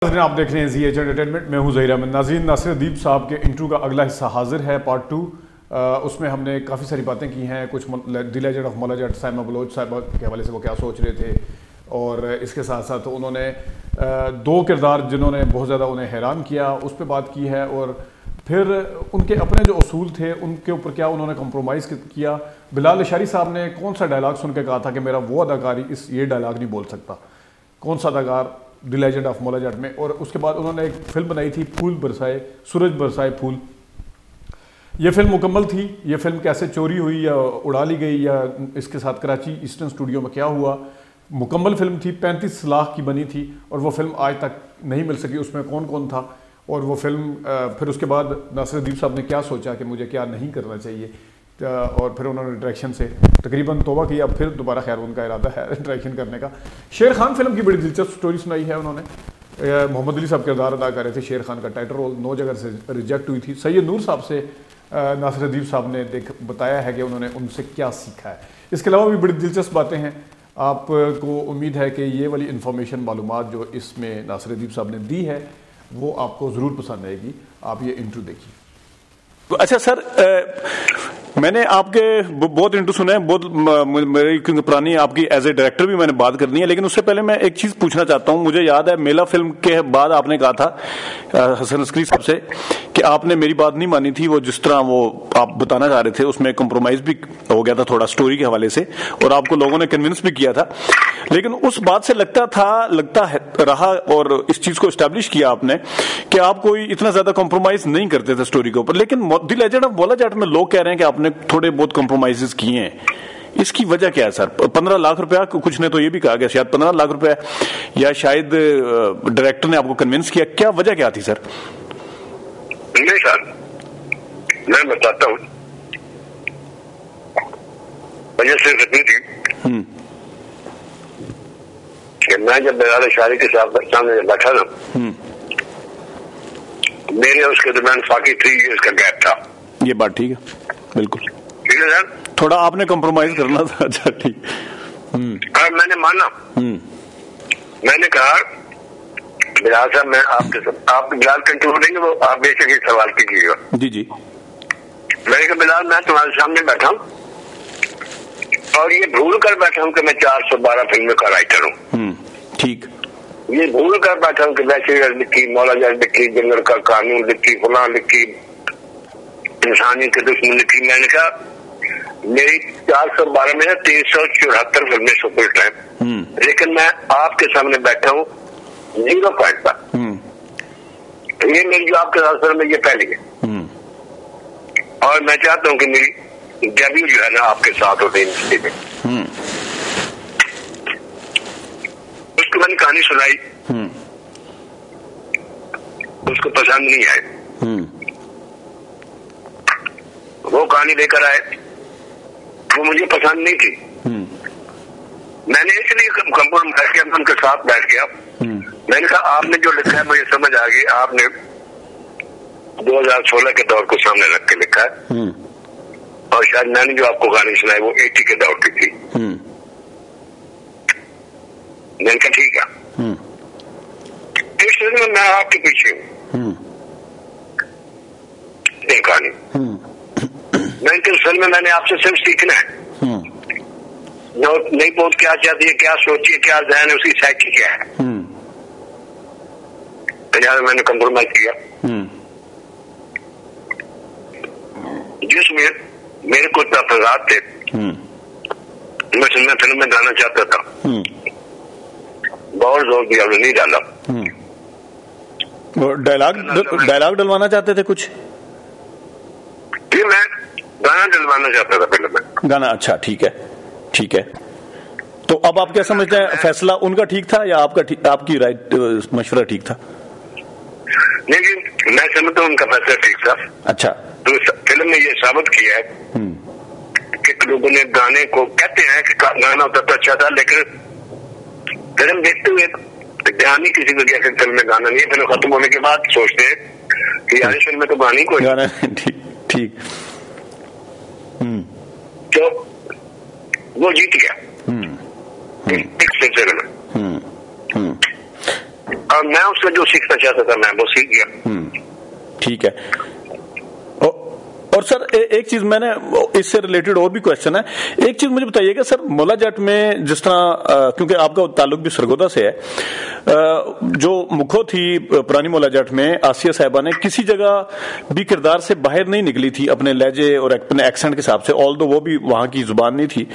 आप देख रहे हैं जी एच एंटरटेनमेंट। मैं हूं ज़हीर अहमद। नाज़रीन, नासिर अदीब साहब के इंटरव्यू का अगला हिस्सा हाजिर है, पार्ट 2। उसमें हमने काफ़ी सारी बातें की हैं, कुछ the legend of Maula Jatt साहिबा बलोच साहिबा के हवाले से वो क्या सोच रहे थे, और इसके साथ साथ उन्होंने दो किरदार जिन्होंने बहुत ज़्यादा उन्हें हैरान किया उस पर बात की है, और फिर उनके अपने जो असूल थे उनके ऊपर क्या उन्होंने कंप्रोमाइज़ किया। बिलाल अशारी साहब ने कौन सा डायलॉग सुन के कहा था कि मेरा वो अदाकारी ये डायलॉग नहीं बोल सकता, कौन सा अदाकार the legend of Maula Jatt में। और उसके बाद उन्होंने एक फिल्म बनाई थी फूल बरसाए, सूरज बरसाए फूल। ये फिल्म मुकम्मल थी। ये फिल्म कैसे चोरी हुई या उड़ा ली गई या इसके साथ कराची ईस्टर्न स्टूडियो में क्या हुआ, मुकम्मल फिल्म थी, 35 लाख की बनी थी, और वो फिल्म आज तक नहीं मिल सकी। उसमें कौन कौन था, और वो फिल्म फिर उसके बाद नासिर अदीब साहब ने क्या सोचा कि मुझे क्या नहीं करना चाहिए, और फिर उन्होंने डायरेक्शन से तकरीबन तौबा की। अब फिर दोबारा खैर उनका इरादा है डायरेक्शन करने का। शेर खान फिल्म की बड़ी दिलचस्प स्टोरी सुनाई है उन्होंने। मोहम्मद अली साहब किरदार अदा कर रहे थे। शेर खान का टाइटल रोल 9 जगह से रिजेक्ट हुई थी। सैयद नूर साहब से नासिर अदीब साहब ने बताया है कि उन्होंने उनसे क्या सीखा है। इसके अलावा भी बड़ी दिलचस्प बातें हैं। आपको उम्मीद है कि ये वाली इन्फॉर्मेशन मालूमात जो इसमें नासिर अदीब साहब ने दी है वो आपको ज़रूर पसंद आएगी। आप ये इंटरव्यू देखिए। अच्छा सर, मैंने आपके बहुत इंटरव्यू सुने हैं, बहुत मेरी पुरानी आपकी एज ए डायरेक्टर भी मैंने बात करनी है, लेकिन उससे पहले मैं एक चीज पूछना चाहता हूं। मुझे याद है मेला फिल्म के बाद आपने कहा था हसन अस्करी साहब से कि आपने मेरी बात नहीं मानी थी। वो जिस तरह वो आप बताना चाह रहे थे उसमें कंप्रोमाइज भी हो गया था थोड़ा स्टोरी के हवाले से, और आपको लोगों ने कन्विंस भी किया था। लेकिन उस बात से लगता रहा और इस चीज को एस्टैब्लिश किया आपने कि आप कोई इतना ज्यादा कॉम्प्रोमाइज नहीं करते थे स्टोरी के ऊपर। लेकिन the legend of Maula Jatt में लोग कह रहे हैं कि आपने थोड़े बहुत कॉम्प्रोमाइजेस किए हैं। इसकी वजह क्या है सर? 15 लाख रुपया, कुछ ने तो ये भी कहा गया शायद 15 लाख रुपया, या शायद डायरेक्टर ने आपको कन्विंस किया। क्या वजह क्या थी सर? नहीं सर, मैं बताता हूँ। वजह सिर्फ इतनी थी कि मैं जब बिलाल अशारी के सामने बैठा ना, मेरे उसके दरमियान 43 ईयर्स का गैप था। ये बात ठीक है, बिल्कुल ठीक है सर। थोड़ा आपने कंप्रोमाइज करना था। अच्छा ठीक। मैंने माना। मैंने कहा बिलाल साहब, मैं आपके साथ, आप बिलाल कंट्रोल देंगे, वो आप बेशक ही सवाल कीजिएगा। जी जी। मैंने कहा बिलाल, मैं तुम्हारे सामने बैठा हूँ और ये भूल कर बैठा हूँ कि मैं 412 फिल्मों का राइटर हूँ। ठीक। ये भूल कर बैठा हूँ कि बैचलर लिखी, मौला जट लिखी, जंगल का कानून लिखी, फुलां लिखी, इंसानी के दुश्मन लिखी। मैंने कहा मेरी 412 में 374 फिल्में सुपरहिट हैं, लेकिन मैं आपके सामने बैठा हूँ 0 पॉइंट पर। ये मेरी जो आपके साथ फिल्म है ये पहली है, और मैं चाहता हूँ कि मेरी डेब्यू जो है ना आपके साथ होते इंडस्ट्री में। उसको मैंने कहानी सुनाई, उसको पसंद नहीं आए। वो कहानी लेकर आए, वो मुझे पसंद नहीं थी। मैंने इसलिए कंप्रोमाइज किया, उनके साथ बैठ गया। मैंने कहा आपने जो लिखा है मुझे समझ आ गई, आपने 2016 के दौर को सामने रख के लिखा है, और शायद मैंने जो आपको कहानी सुनाई वो 80 के दौर की थी। मैंने कहा ठीक है, इस में मैं आपके पीछे हूँ। कहानी मैं किस फिल्म में मैंने आपसे सिर्फ सीखना है, नहीं पहुंच क्या चाहती है, क्या सोची है, क्या ध्यान है, उसकी साइकी क्या है। लिहाजा मैंने कंप्रोमाइज किया, जिसमें मेरे कुछ तफावत थे। मैं फिल्म में गाना चाहता था, बहुत जोर दिया, नहीं डाला। डायलॉग डलवाना चाहते थे कुछ? जी, मैं गाना डलवाना चाहता था फिल्म में। गाना, अच्छा ठीक है, ठीक है। तो अब आप क्या समझते हैं, फैसला उनका ठीक था या आपकी राइट मशवरा ठीक था? लेकिन मैं समझता हूँ उनका फैसला ठीक था। अच्छा। तो फिल्म ने ये साबित किया है कि लोगों ने गाने को, कहते हैं कि गाना होता तो अच्छा था, लेकिन फिल्म देखते हुए ध्यान ही किसी को दिया कि फिल्म में गाना नहीं है। फिल्म खत्म होने के बाद सोचते हैं कि यार फिल्म में तो गाना ही कोई गाना। ठीक ठीक। तो वो जीत गया इस सिलसिले में। और मैं उससे जो सीखना चाहता था मैं वो सीख गया। ठीक है। और सर एक चीज मैंने इससे रिलेटेड और भी क्वेश्चन है, एक चीज मुझे बताइएगा सर, मौला जट में जिस तरह, क्योंकि आपका ताल्लुक भी सरगोदा से है, जो मुखो थी पुरानी मौला जट में आसिया साहिबा ने किसी जगह भी किरदार से बाहर नहीं निकली थी अपने लहजे और अपने एक्सेंट के हिसाब से, ऑल्दो वो भी वहां की जुबान नहीं थी,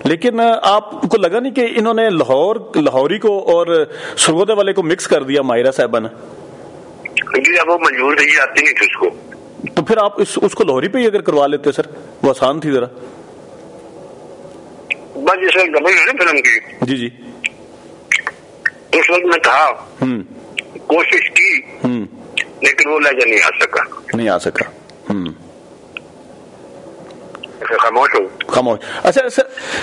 लेकिन आपको लगा नहीं कि इन्होंने लाहौरी को और सरगोदा वाले को मिक्स कर दिया माहिरा साहिबा ने? वो मंजूर नहीं आती नहीं थी उसको, तो फिर आप उसको लाहौरी पे ही अगर करवा लेते सर, वो आसान थी जरा। बस जैसे डबल है ना फिल्म की, जी जी, उस वक्त मैं था, कोशिश की, लेकिन वो लहजा नहीं आ सका। खामोश। अच्छा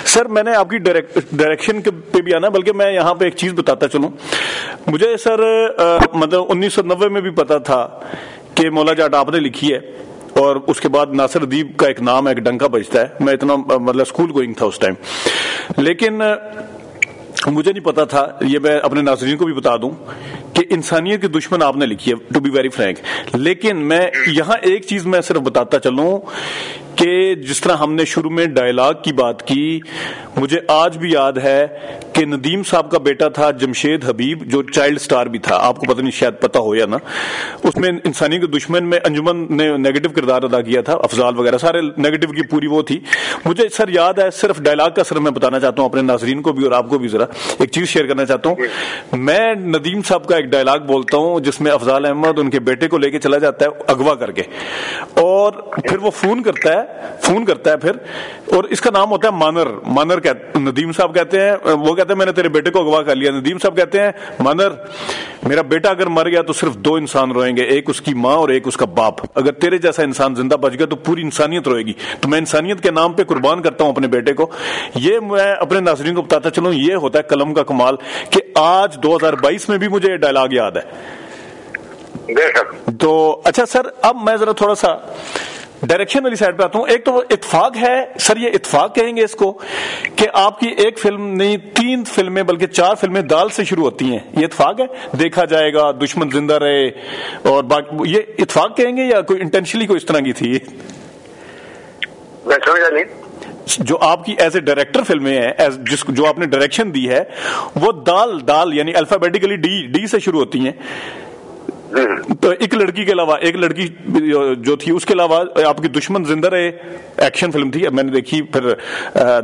सर मैंने आपकी डायरेक्शन पे भी आना, बल्कि मैं यहाँ पे एक चीज बताता चलूं, मुझे सर मतलब 1990 में भी पता था कि मौला जाट आपने लिखी है, और उसके बाद नासिर अदीब का एक नाम है, एक डंका बजता है, मैं इतना मतलब स्कूल गोइंग था उस टाइम, लेकिन मुझे नहीं पता था, ये मैं अपने नाज़रीन को भी बता दूं कि इंसानियत की दुश्मन आपने लिखी है, टू बी वेरी फ्रैंक। लेकिन मैं यहां एक चीज मैं सिर्फ बताता चलूं कि जिस तरह हमने शुरू में डायलॉग की बात की, मुझे आज भी याद है कि नदीम साहब का बेटा था जमशेद हबीब, जो चाइल्ड स्टार भी था, आपको पता नहीं शायद पता हो या ना, उसमें इंसानियत के दुश्मन में अंजुमन ने नेगेटिव किरदार अदा किया था, अफजाल वगैरह सारे नेगेटिव की पूरी वो थी। मुझे सर याद है, सिर्फ डायलॉग का सर मैं बताना चाहता हूं अपने नाजरीन को भी और आपको भी, जरा एक चीज शेयर करना चाहता हूं। मैं नदीम साहब का एक डायलॉग बोलता हूं जिसमें अफजाल अहमद उनके बेटे को लेके चला जाता है अगवा करके, और फिर वो फोन करता है फिर, और इसका नाम होता है मानर नदीम साहब कहते हैं, वो कहते हैं मैंने तेरे बेटे को अगवा कर लिया, नदीम साहब कहते हैं मानर, मेरा बेटा अगर मर गया तो सिर्फ दो इंसान रोएंगे, एक उसकी माँ और एक उसका बाप, अगर तेरे जैसा इंसान जिंदा बच गया तो पूरी इंसानियत रोएगी, तो मैं इंसानियत के नाम पे कुर्बान करता हूं अपने बेटे को। ये मैं अपने नाज़रीन को बताता चलूं, ये होता है कलम का कमाल कि आज 2022 में भी मुझे ये डायलॉग याद है। तो अच्छा सर, अब मैं जरा थोड़ा सा डायरेक्शन वाली साइड पे आता हूं। एक तो इत्तेफाक है सर, ये इत्तेफाक कहेंगे इसको, कि आपकी एक फिल्म नहीं 3 फिल्में बल्कि 4 फिल्में दाल से शुरू होती हैं, ये इत्तेफाक है? देखा जाएगा, दुश्मन जिंदा रहे, और बाकी, ये इत्तेफाक कहेंगे या कोई इंटेंशनली कोई इस तरह की थी? मैं समझा नहीं। जो आपकी एज ए डायरेक्टर फिल्में हैं, जो आपने डायरेक्शन दी है, वो दाल यानी अल्फाबेटिकली डी से शुरू होती हैं, तो एक लड़की के अलावा एक लड़की जो थी, उसके अलावा आपकी दुश्मन जिंदा रहे एक्शन फिल्म थी, मैंने देखी, फिर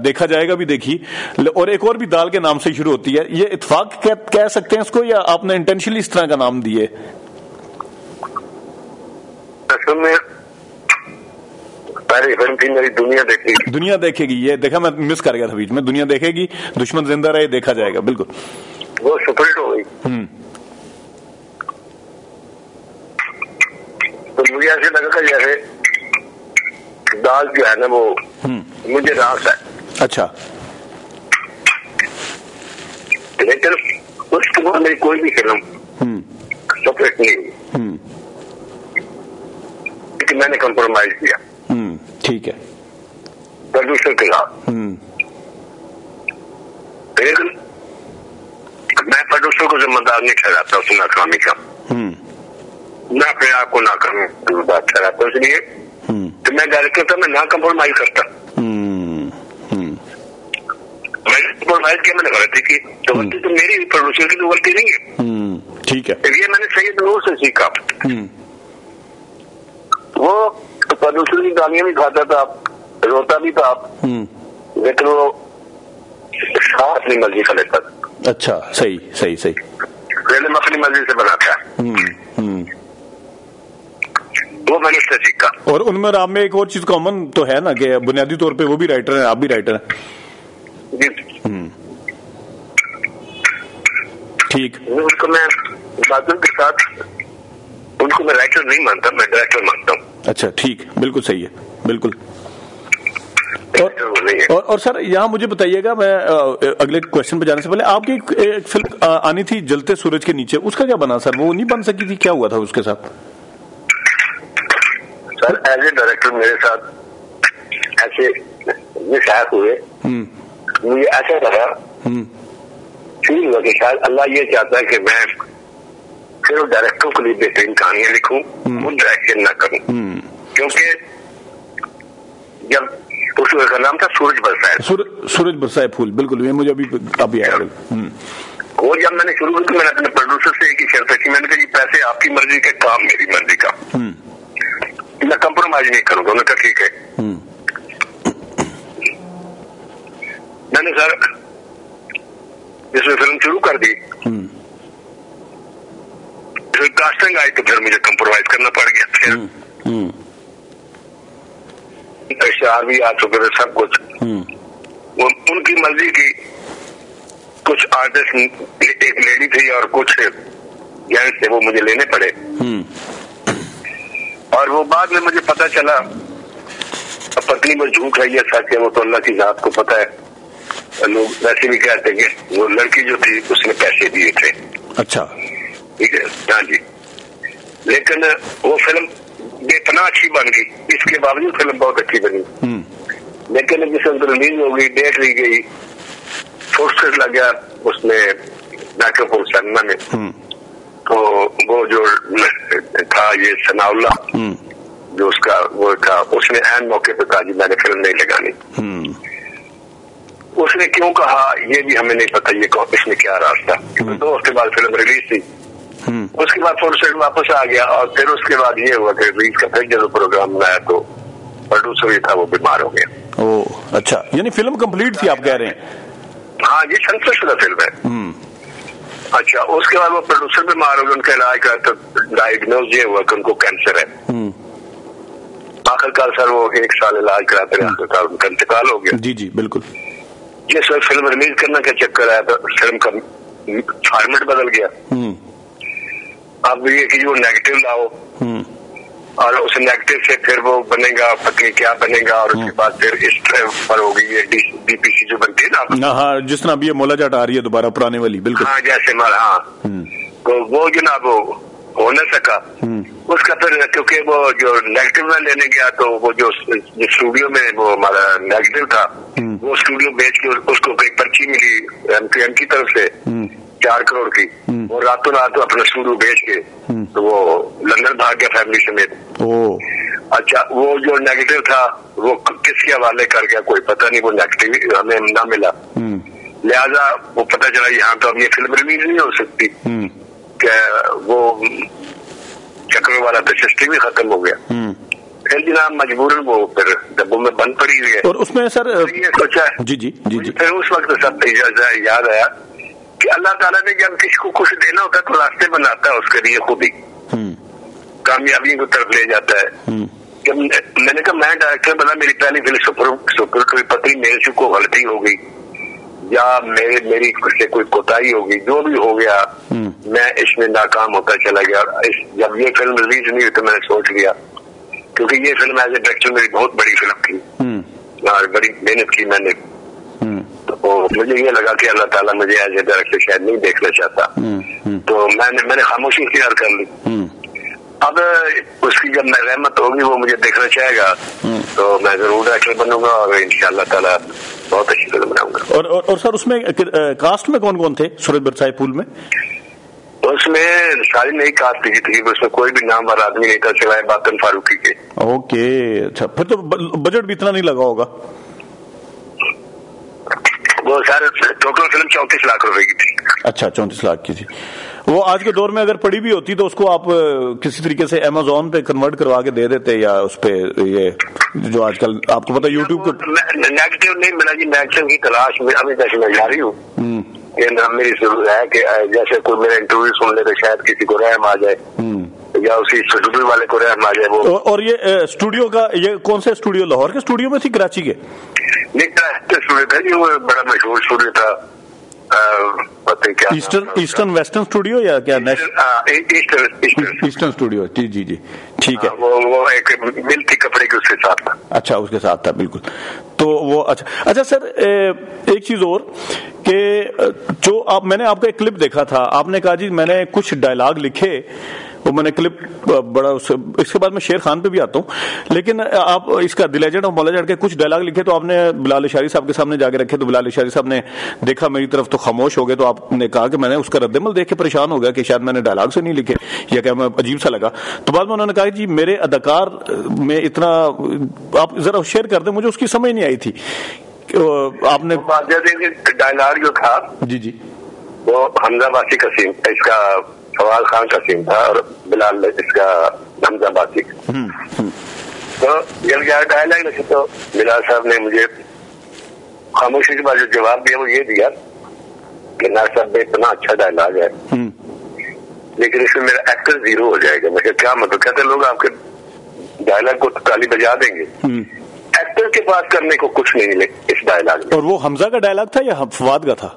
देखा जाएगा भी देखी, और एक और भी दाल के नाम से शुरू होती है। ये इत्तेफाक कह सकते हैं इसको, या आपने इंटेंशनली इस तरह का नाम दिए? पहली फिल्म थी मेरी दुनिया देखेगी, ये देखा मैं मिस कर गया था बीच में, दुनिया देखेगी, दुश्मन जिंदा रहे, देखा जाएगा, बिल्कुल वो सुपरहिट हो गई। तो मुझे ऐसे लगा जैसे दाल जो है ना वो मुझे रास है। अच्छा, लेकिन उसके बाद मेरी कोई भी फिल्म सुपरहिट नहीं, लेकिन मैंने कंप्रोमाइज किया। ठीक है, प्रोड्यूसर के साथ। लेकिन मैं प्रोड्यूसर को जिम्मेदार नहीं ठहराता उस नाकामी का, मैं अपने आप को नाकामी बात ठहराता, इसलिए तो मैं डायरेक्टर था, मैं ना कंप्रोमाइज करता। मैं कंप्रोमाइज किया, मैंने गलती की, तो गलती तो मेरी, प्रोड्यूसर की तो गलती नहीं है। ठीक है, ये मैंने सैयद नूर से सीखा। वो प्रोड्यूसर की गालियां भी खाता था, रोता भी था, लेकिन वो साथ अपनी मर्जी का लेता था। अच्छा, सही सही सही, फिल्म अपनी मर्जी से बनाता है, वो मैंने उससे सीखा। और उनमें आप में एक और चीज कॉमन तो है ना, कि बुनियादी तौर पे वो भी राइटर हैं, आप भी राइटर हैं। जी। ठीक, उसको मैं बातों के साथ उनको मैं राइटर नहीं मानता, मैं डायरेक्टर मानता हूँ। अच्छा, ठीक, बिल्कुल सही है, बिल्कुल। और सर यहाँ मुझे बताइएगा, मैं अगले क्वेश्चन पे जाने से पहले, आपकी एक फिल्म आनी थी जलते सूरज के नीचे, उसका क्या बना सर? वो नहीं बन सकी थी, क्या हुआ था उसके साथ? सर एज ए डायरेक्टर मेरे साथ ऐसे मिसहैप हुए, मुझे ऐसा लगा, फील हुआ कि शायद अल्लाह ये चाहता है कि मैं फिर वो डायरेक्टरों के लिए बेहतरीन कहानियां लिखूं, खुद डायरेक्शन ना करूं। क्योंकि जब उसका नाम था सूरज बरसाए, सूरज बरसाए फूल, बिल्कुल, ये मुझे अभी आया। वो जब मैंने शुरू की, मैंने अपने प्रोड्यूसर से एक ही शर्त रखी, मैंने कहा ये पैसे आपकी मर्जी के, काम मेरी मर्जी का, मैं कंप्रोमाइज नहीं करूंगा। उन्होंने कहा ठीक है। मैंने सर जिसमें फिल्म शुरू कर दी, फिर कास्टिंग आई तो फिर मुझे कंप्रोमाइज करना पड़ गया। फिर इश्तेहार भी आ चुके थे, सब कुछ वो उनकी मर्जी की। कुछ आर्टिस्ट, एक लेडी थी और कुछ जेंट्स थे, वो मुझे लेने पड़े। और वो बाद में मुझे पता चला, पत्नी में झूठ है या सच है वो तो अल्लाह की जात को पता है। लोग वैसे भी कहते हैं कि वो लड़की जो थी उसने पैसे दिए थे। अच्छा, ठीक है, हाँ जी। लेकिन वो फिल्म बेपना अच्छी बन गई, इसके बावजूद फिल्म बहुत अच्छी बनी। लेकिन जिस वक्त रिलीज हो गई, डेट ली गई, फोर्सेस लग गया उसमें मेट्रोपोल सिनेमा में, तो वो जो था ये सनाउल्ला जो उसका वो था, उसने ऐन मौके पे कहा जी मैंने फिल्म नहीं लगानी। उसने क्यों कहा ये भी हमें नहीं पता, ये इसमें क्या रास्ता। 2 हफ्ते बाद फिल्म रिलीज थी, उसके बाद फोर्सेस वापस आ गया। और फिर उसके बाद ये हुआ कि रिलीज का फिर जब प्रोग्राम आया तो प्रोड्यूसर ही था वो बीमार हो गया। ओह अच्छा, यानी फिल्म कंप्लीट थी आप कह रहे हैं? हाँ, ये संतुष्ट फिल्म है। अच्छा, उसके बाद वो प्रोड्यूसर बीमार हो गए, उनका इलाज करा तो डायग्नोज ये हुआ कि उनको कैंसर है। आखिरकार सर वो 1 साल इलाज कराते रहे, आखिरकार उनका इंतकाल हो गया। जी जी बिल्कुल। जिस वक्त फिल्म रिलीज करने का चक्कर आया तो फिल्म का फॉर्मेट बदल गया। अब ये कि वो नेगेटिव लाओ और उस नेगेटिव से फिर वो बनेगा, पत्नी क्या बनेगा, और उसके बाद फिर इस पर होगी ये डीपीसी जो बनती है ना। हाँ, जिस तरह अभी ये मोला जाट आ रही है दोबारा पुराने वाली, बिल्कुल। हाँ, जैसे हाँ, तो वो जनाब वो हो न सका। उसका फिर क्योंकि वो जो नेगेटिव में लेने गया तो वो जो स्टूडियो में वो हमारा नेगेटिव था, वो स्टूडियो बेच के उसको कोई पर्ची मिली एमपीएम की तरफ से 4 करोड़ की, वो रातों रात अपना स्टूडियो बेच के तो वो लंदन भाग गया फैमिली समेत। अच्छा, वो जो नेगेटिव था वो किसके हवाले कर गया कोई पता नहीं, वो नेगेटिव हमें ना मिला। लिहाजा वो पता चला यहाँ तो अब ये फिल्म रिलीज नहीं हो सकती, वो चक्कर वाला तो सिस्टम ही खत्म हो गया। फिर जनाब मजबूरन वो फिर डब्बों में बंद पड़ी हुई है। और उसमें सर ये सोचा जी जी जी जी फिर उस वक्त सब याद आया कि अल्लाह ताला ने जब किसी को कुछ देना होता है तो रास्ते बनाता है उसके लिए खुद ही, कामयाबी की तरफ ले जाता है। जब मैंने कहा मैं डायरेक्टर बना, मेरी पहली फिल्म सुपर पत्नी मेरे से कोई गलती हो गई या मेरी से कोई कोताही होगी, जो भी हो गया मैं इसमें नाकाम होता चला गया। जब ये फिल्म रिलीज नहीं हुई तो मैंने सोच लिया, क्योंकि ये फिल्म एज ए डायरेक्टर मेरी बहुत बड़ी फिल्म थी और बड़ी मेहनत की मैंने, तो मुझे ये लगा कि अल्लाह ताला मुझे एज ए डायरेक्टर शायद नहीं देखना चाहता, तो मैंने खामोशी इख्तियार कर ली। अब उसकी जब रहमत होगी वो मुझे देखना चाहेगा तो मैं जरूर डायरेक्टर बनूंगा और इंशाअल्लाह ताला बहुत अच्छी फिल्म बनाऊंगा। और सर उसमें कास्ट में कौन कौन थे सूरज बरसाए फूल में? उसमें सारी नई कास्ट थी, उसमें कोई भी नाम वाला आदमी नहीं था सिवाय बातन फारूकी के। ओके, अच्छा, फिर तो बजट भी इतना नहीं लगा होगा। वो सारे टोटल फिल्म 34 लाख रुपए की थी। अच्छा, 34 लाख की थी। वो आज के दौर में अगर पड़ी भी होती तो उसको आप किसी तरीके से अमेज़न पे कन्वर्ट करवा के दे देते, या उस पे ये जो आजकल आपको पता यूट्यूब को नेगेटिव नहीं मिला जी, नेगेटिव की तलाश में अभी तक मैं जारी हूँ। मेरी जरूरत है कि जैसे कोई मेरा इंटरव्यू सुन ले तो शायद किसी को रहम आ जाए या उसी स्टूडियो वाले को रहम आ जाए वो। और ये स्टूडियो का ये कौन सा स्टूडियो, लाहौर के स्टूडियो में थी कराची के? स्टूडियो था जी, वो बड़ा मशहूर स्टूडियो था, पता क्या ईस्टर्न वेस्टर्न स्टूडियो या क्या? ईस्टर्न स्टूडियो, जी जी जी, ठीक है। वो एक मिल थी कपड़े की, उसके साथ था। अच्छा, उसके साथ था, बिल्कुल। तो वो अच्छा सर, एक चीज और कि जो मैंने आपका एक क्लिप देखा था, आपने कहा जी मैंने कुछ डायलॉग लिखे वो मैंने क्लिप बड़ा इसके बाद मैं शेर खान पे भी आता हूँ, लेकिन आप इसका the legend of Maula Jatt के कुछ डायलॉग लिखे तो आपने बिलाल इशारी साहब के सामने जाके रखे, तो बिलाल इशारी साहब ने देखा मेरी तरफ तो खामोश हो गए, तो आपने कहा कि मैंने उसका रद्दमल देख के परेशान हो गया कि शायद मैंने डायलॉग से नहीं लिखे या क्या मैं अजीब सा लगा। तो बाद में उन्होंने कहा जी मेरे अदाकार में इतना, आप जरा शेयर कर दें, मुझे उसकी समझ नहीं आई थी। आपने डायलॉग जो था जी जी वो हमजा बासी का सीन, इसका फवाद खान का सीन था और बिलाल इसका हमजा बासी। तो जब यार डायलॉग लिखे तो बिलाल साहब ने मुझे खामोशी के बाद जो जवाब दिया वो ये दिया कि ना साहब इतना अच्छा डायलॉग है लेकिन इसमें मेरा एक्टर जीरो हो जाएगा। मैं क्या मतलब, कहते लोग आपके डायलॉग को ताली बजा देंगे, एक्टर के पास करने को कुछ नहीं मिले इस डायलॉग में। और वो हमजा का डायलॉग था या फवाद का था?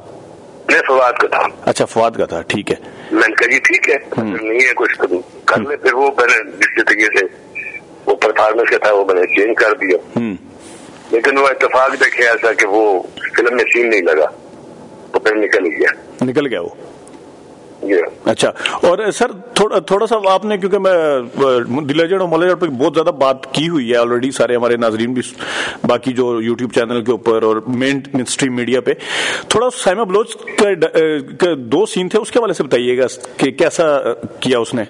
नहीं, फवाद का था। अच्छा, फवाद का था, ठीक है। मैंने कहा जी ठीक है, नहीं है कुछ तो कर ले। फिर वो मैंने जिस तरीके से वो परफॉर्मेंस का था वो मैंने चेंज कर दिया, लेकिन वो इत्तेफाक देखे ऐसा कि वो फिल्म में सीन नहीं लगा, तो फिर निकल गया वो। अच्छा, और सर थोड़ा सा आपने, क्योंकि मैं the legend of Maula Jatt पे बहुत ज्यादा बात की हुई है ऑलरेडी, सारे हमारे नाजरीन भी बाकी जो यूट्यूब चैनल के ऊपर और मेन स्ट्रीम मीडिया पे, थोड़ा साइमा बलोच के 2 सीन थे उसके वाले से बताइएगा कि कैसा किया उसने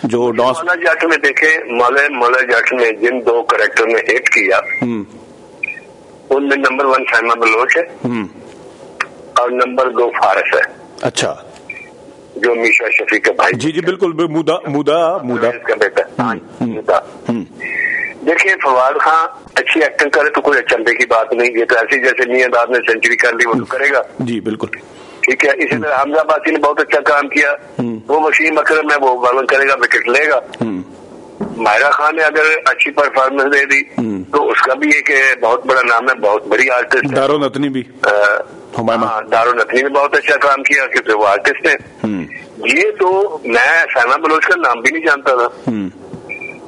जो डांस। मौला जट में देखे, मौला जट में जिन 2 कैरेक्टर ने हिट किया उनमें नंबर 1 साइमा बलोच है और नंबर 2 फारस है। अच्छा, जो मीशा शफी का भाई। जी बिल्कुल, मुदा इसका बेटा मुदा। देखिए फवाद खान अच्छी एक्टिंग करे तो कोई अचंभे की बात नहीं, ये तो ऐसी जैसे नियत ने सेंचुरी कर ली वो तो करेगा। जी बिल्कुल ठीक है। इसी तरह हमजा बासी ने बहुत अच्छा काम किया, वो वसीम अकरम है वो बॉलिंग करेगा, विकेट लेगा। मायरा खान ने अगर अच्छी परफॉर्मेंस दे दी तो उसका भी एक बहुत बड़ा नाम है, बहुत बड़ी आर्टिस्ट है। दारो नतनी भी, दारो नतनी ने बहुत अच्छा काम किया क्योंकि वो आर्टिस्ट है। ये तो मैं साइमा बलोच का नाम भी नहीं जानता था,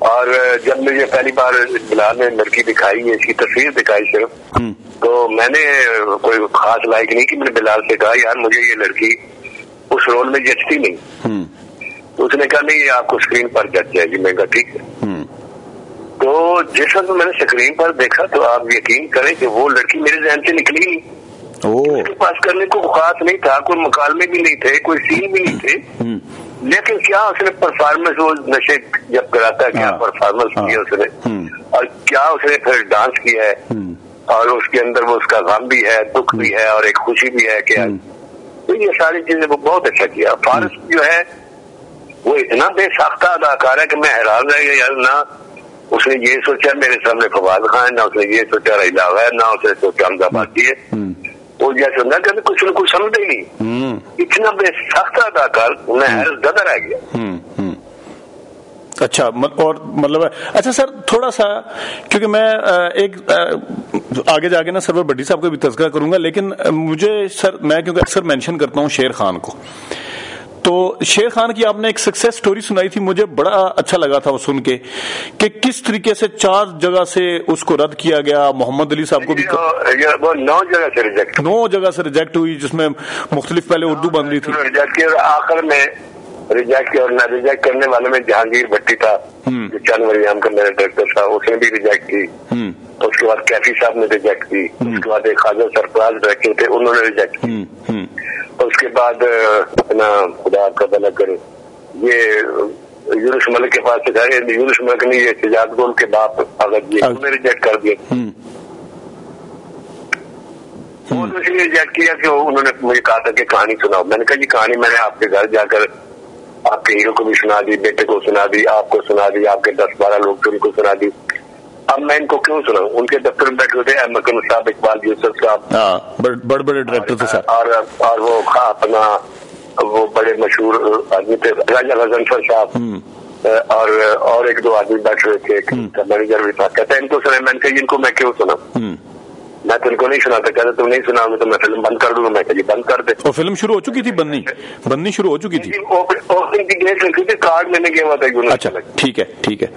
और जब मुझे पहली बार बिलाल ने लड़की दिखाई है, इसकी तस्वीर दिखाई सिर्फ, तो मैंने कोई खास लाइक नहीं कि मैंने बिलाल से कहा यार मुझे ये लड़की उस रोल में जचती नहीं। तो उसने कहा नहीं ये आपको स्क्रीन पर जच जाएगी। मैं कहा ठीक है। तो जिस वक्त मैंने स्क्रीन पर देखा तो आप यकीन करें कि वो लड़की मेरे ज़हन से निकली नहीं। उसके पास करने को खास नहीं था, कोई मुकालमे भी नहीं थे, कोई सीन भी नहीं थे, लेकिन क्या उसने परफॉर्मेंस, वो नशे जब कराता है क्या परफॉर्मेंस किया उसने, और क्या उसने फिर डांस किया है, और उसके अंदर वो उसका गम भी है, दुख भी है और एक खुशी भी है क्या। तो ये सारी चीजें वो बहुत अच्छा किया। फारस जो है वो इतना बेसाख्ता अदाकार है कि मैं हैरान रह गया यार, ना उसने ये सोचा मेरे सामने फवाद खान है, ना उसने ये सोचा रहीलावा है, ना उसने सोचा हमजा बासी है। वो जैसे ना कभी कुछ न कुछ समझते ही नहीं, इतना बेसाख्ता अदाकार, मैं हैरत ज़्यादा रह गया। अच्छा, और मतलब अच्छा सर थोड़ा सा, क्योंकि मैं एक आगे जाके ना सरवर भट्टी साहब का भी तज़किरा करूंगा, लेकिन मुझे सर, मैं क्योंकि अक्सर मेंशन करता हूँ शेर खान को, तो शेर खान की आपने एक सक्सेस स्टोरी सुनाई थी, मुझे बड़ा अच्छा लगा था वो सुन के कि किस तरीके से 4 जगह से उसको रद्द किया गया। मोहम्मद अली साहब को भी वो 9 जगह से रिजेक्ट हुई, जिसमें मुख्तलिफ पहले उर्दू बन रही थी, रिजेक्ट किया, आखिर में रिजेक्ट किया। और न रिजेक्ट करने वाले में जहांगीर भट्टी था जो चंद मरियाम का मेरा डायरेक्टर था, उसने भी रिजेक्ट की। उसके बाद कैफी साहब ने रिजेक्ट की, उसके बाद एक खाजा सरफराज डायरेक्टर थे उन्होंने रिजेक्ट की, उसके बाद अपना खुदा आपका भला करे ये यूनुस मलिक के पास से यूनुस मलिक ने ये सिजाद गोल के बाप अगर ये उन्होंने रिजेक्ट कर दिया। वो इसलिए रिजेक्ट किया कि उन्होंने मुझे कहा था कि कहानी सुनाओ। मैंने कहा जी कहानी मैंने आपके घर जाकर आपके हीरो को भी सुना दी, बेटे को सुना दी, आपको सुना दी, आपके 10-12 लोग थे उनको सुना दी। अब मैं इनको क्यों सुनाऊं? उनके दफ्तर में बैठे थे मकरम साहब, इकबाल यूसुफ साहब, बड़े बड़े डायरेक्टर थे सर, और वो अपना वो बड़े मशहूर आदमी थे राजा गजनफर साहब, और 1-2 आदमी बैठ रहे थे, मैनेजर भी था। कहते हैं इनको सुना। मैंने कहा इनको मैं क्यों सुनाऊं? मैं तो इनको नहीं सुनाता। कहते तुम नहीं सुनाओगे तो मैं फिल्म बंद कर दूंगा। मैं कहा बंद कर दे। और फिल्म शुरू हो चुकी थी, बननी शुरू हो चुकी थी, ओपनिंग की डेट रखी थी, कार्ड लेने गया हुआ था। अच्छा ठीक है।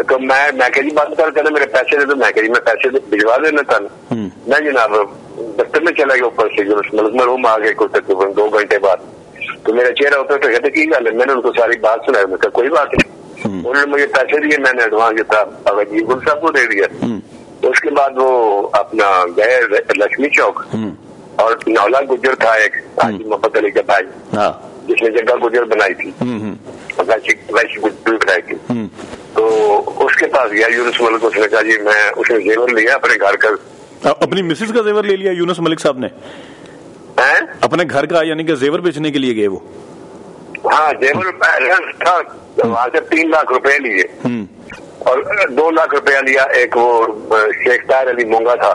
तो मैं कह जी बंद कर देना, मेरे पैसे दे दो। मैं कह जी मैं पैसे भिजवा देना था। मैं जनाब दफ्तर में चला गया ऊपर से, मरहूम आ गए कुछ तकरीबन 2 घंटे बाद। तो मेरा चेहरा होता तो कहते की गल है, मैंने उनको सारी बात सुनाई, मैं कोई बात नहीं, उन्होंने मुझे पैसे दिए, मैंने एडवांस देता अगर जी गुल साहब को दे दिया। उसके बाद वो अपना गए लक्ष्मी चौक और नौला गुजर था एक हाजी मोहम्मद अली का भाई, जिसने जगह गुजर बनाई थी, वैसी गुजर बनाई थी, तो उसके पास गया यूनुस मलिक। उसने कहा जी मैं, उसने जेवर लिया अपने घर का, अपनी मिसेज का जेवर ले लिया यूनुस मलिक साहब ने अपने घर का, यानी कि जेवर बेचने के लिए गए वो? हाँ, जेवर था, वहां से 3 लाख रुपए लिए और 2 लाख रुपया लिया। एक वो शेख ताहिर अली मोंगा था,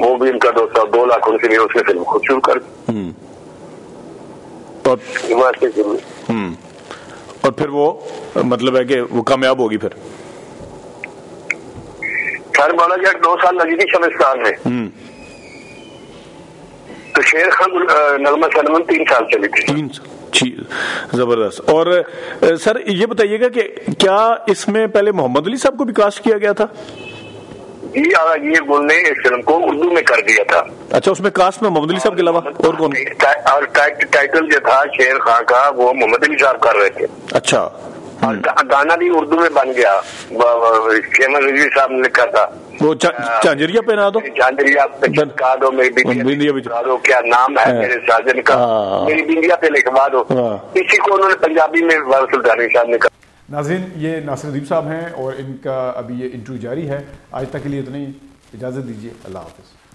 वो भी उनका दोस्त, 2 लाख उनसे लिए, उसने फिल्म खुद शुरू कर दी। और फिर वो मतलब है कि वो कामयाब होगी फिर? सर मौला जट 2 साल लगी थी शमिस्तान में, तो शेर खान नगमा सलमान 3 साल चली थी। 3 साल, जबरदस्त। और सर ये बताइएगा कि क्या इसमें पहले मोहम्मद अली साहब को भी कास्ट किया गया था? जी ये गुल ने इस फिल्म को उर्दू में कर दिया था। अच्छा, उसमें कास्ट में मोहम्मद अली साहब के अलावा और कौन? और टाइटल जो था शेर खान का वो मोहम्मद अली साहब कर रहे थे। अच्छा। और गाना भी उर्दू में बन गया, शेमन रिजवी साहब ने लिखा था, वो झांझरिया पहना दो, झांझरिया पे चिपका दो, मेरी बिंदिया पे दो, क्या नाम है मेरे साजन का, मेरी बिंदिया पे लिखवा दो, इसी को उन्होंने पंजाबी में वारिस सुल्तानी साहब ने कहा। नाज़रीन, ये नासिरुद्दीन साहब हैं और इनका अभी ये इंटरव्यू जारी है। आज तक के लिए इतनी इजाज़त दीजिए, अल्लाह हाफ़िज़।